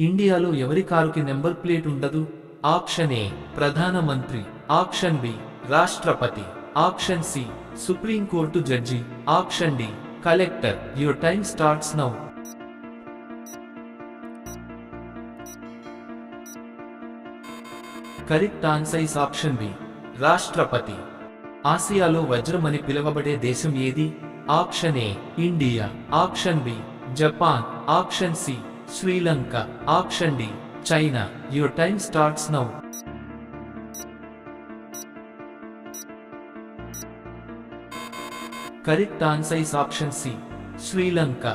ఇండియాలో ఎవరి కారుకి నెంబర్ ప్లేట్ ఉండదు? ఆప్షన్ ఏ ప్రధానమంత్రి, ఆప్షన్ బి రాష్ట్రపతి, option C supreme court judge, option D collector. Your time starts now. Correct answer is option B రాష్ట్రపతి. ఆసియాలో వజ్రం అని పిలువబడే దేశం ఏది? Option A India, option B Japan, option C Sri Lanka, option D China. Your time starts now. Correct answer is option C Sri Lanka.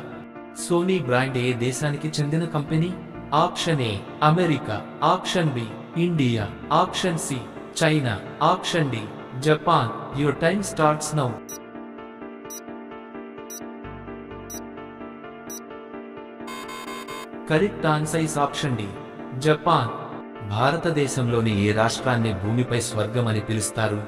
Sony brand ఏ దేశానికి చెందిన company? Option A America, option B India, option C China, option D Japan. Your time starts now. Correct answer is option D Japan. భారతదేశంలోని ఏ రాష్ట్రాన్ని భూమిపై స్వర్గం అని పిలుస్తారు?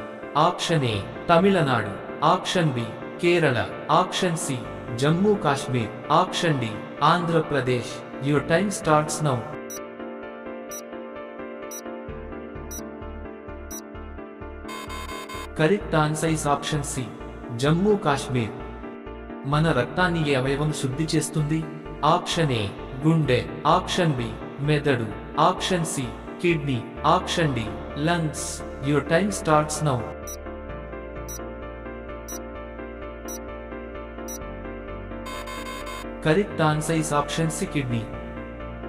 Option A Tamil Nadu, option B Kerala, option C Jammu Kashmir, option D Andhra Pradesh. Your time starts now. Correct answer is option C Jammu Kashmir. మన రక్తాన్ని ఏ అవయవం శుద్ధి చేస్తుంది? ఆప్షన్ ఏ గుండె, ఆప్షన్ బి మెదడు, option C kidney, option D lungs. Your time starts now. Correct answer is option C kidney.